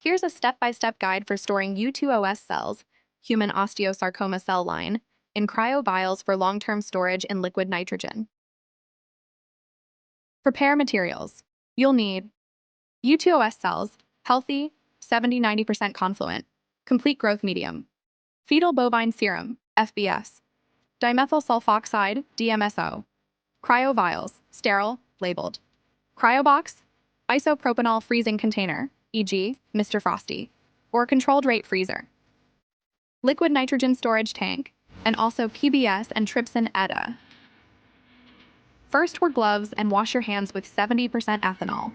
Here's a step-by-step guide for storing U2OS cells, human osteosarcoma cell line, in cryovials for long-term storage in liquid nitrogen. Prepare materials. You'll need U2OS cells, healthy, 70–90% confluent, complete growth medium, fetal bovine serum, FBS, dimethyl sulfoxide, DMSO, cryovials, sterile, labeled, cryobox, isopropanol freezing container, e.g., Mr. Frosty, or controlled rate freezer, liquid nitrogen storage tank, and also PBS and trypsin ETA. First, wear gloves and wash your hands with 70% ethanol.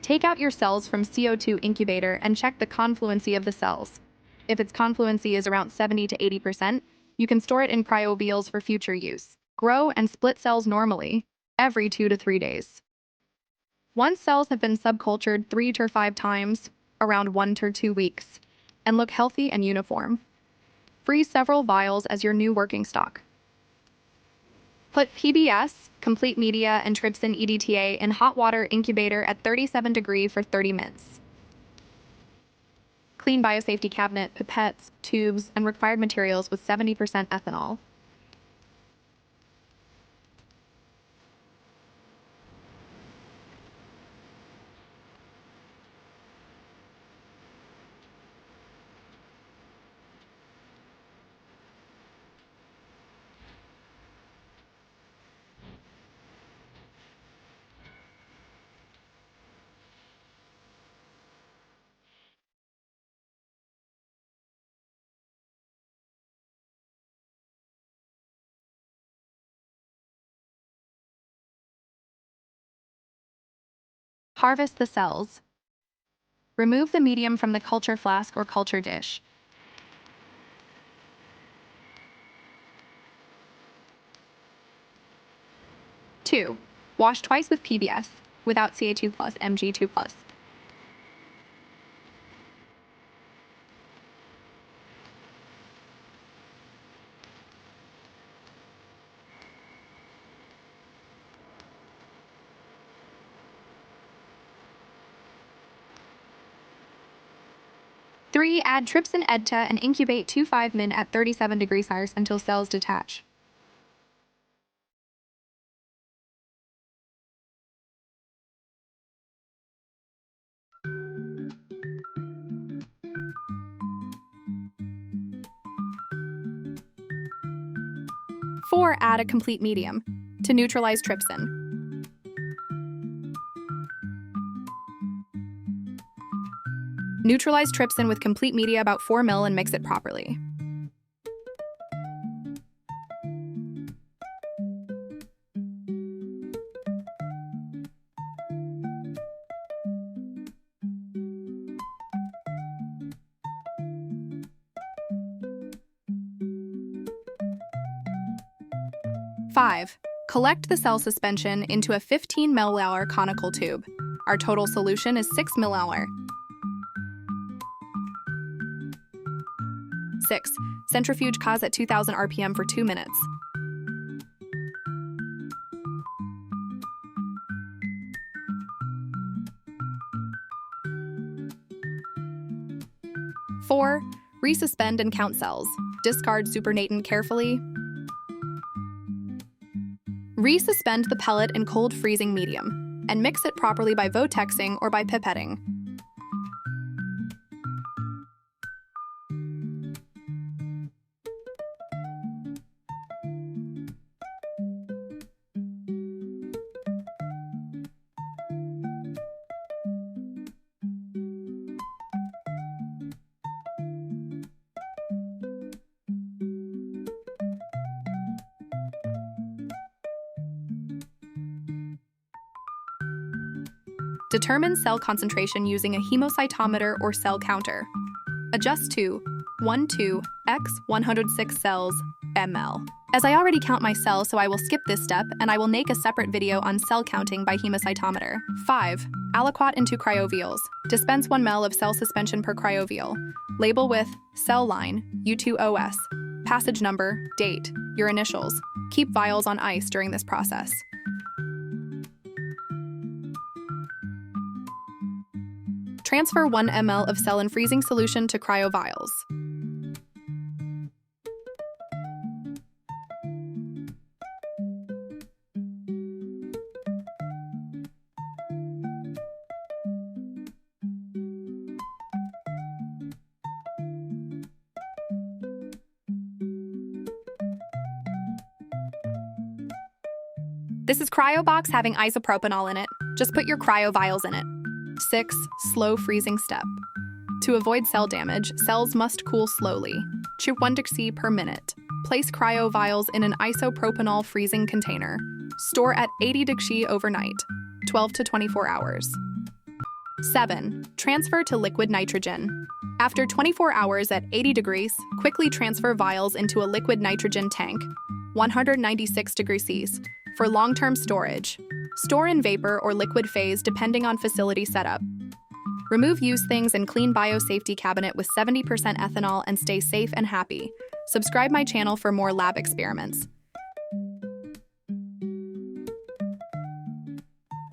Take out your cells from CO2 incubator and check the confluency of the cells. If its confluency is around 70 to 80%, you can store it in cryovials for future use. Grow and split cells normally, every 2 to 3 days. Once cells have been subcultured 3 to 5 times, around 1 to 2 weeks, and look healthy and uniform, freeze several vials as your new working stock. Put PBS, complete media, and trypsin EDTA in hot water incubator at 37 degrees for 30 minutes. Clean biosafety cabinet, pipettes, tubes, and required materials with 70% ethanol. Harvest the cells. Remove the medium from the culture flask or culture dish. Two, wash twice with PBS, without Ca2+, Mg2+. 3, add trypsin EDTA and incubate 2–5 min at 37 degrees Celsius until cells detach. Four, add a complete medium to neutralize trypsin. Neutralize trypsin with complete media about 4 ml and mix it properly. Five, collect the cell suspension into a 15 ml conical tube. Our total solution is 6 ml. 6. Centrifuge cause at 2000 RPM for 2 minutes. Four, resuspend and count cells. Discard supernatant carefully. Resuspend the pellet in cold freezing medium, and mix it properly by votexing or by pipetting. Determine cell concentration using a hemocytometer or cell counter. Adjust to 12 x 106 cells ml. As I already count my cells, so I will skip this step and I will make a separate video on cell counting by hemocytometer. 5. Aliquot into cryovials. Dispense 1 ml of cell suspension per cryovial. Label with cell line, U2OS, passage number, date, your initials. Keep vials on ice during this process. Transfer 1 ml of cell and freezing solution to cryovials. This is CryoBox having isopropanol in it. Just put your cryovials in it. 6. Slow freezing step. To avoid cell damage, cells must cool slowly. Chew 1 degree per minute. Place cryovials in an isopropanol freezing container. Store at 80 degrees overnight, 12 to 24 hours. 7. Transfer to liquid nitrogen. After 24 hours at 80 degrees, quickly transfer vials into a liquid nitrogen tank, 196 degrees C, for long-term storage. Store in vapor or liquid phase depending on facility setup. Remove used things and clean biosafety cabinet with 70% ethanol and stay safe and happy. Subscribe my channel for more lab experiments.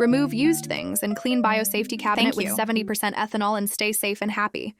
Remove used things and clean biosafety cabinet with 70% ethanol and stay safe and happy.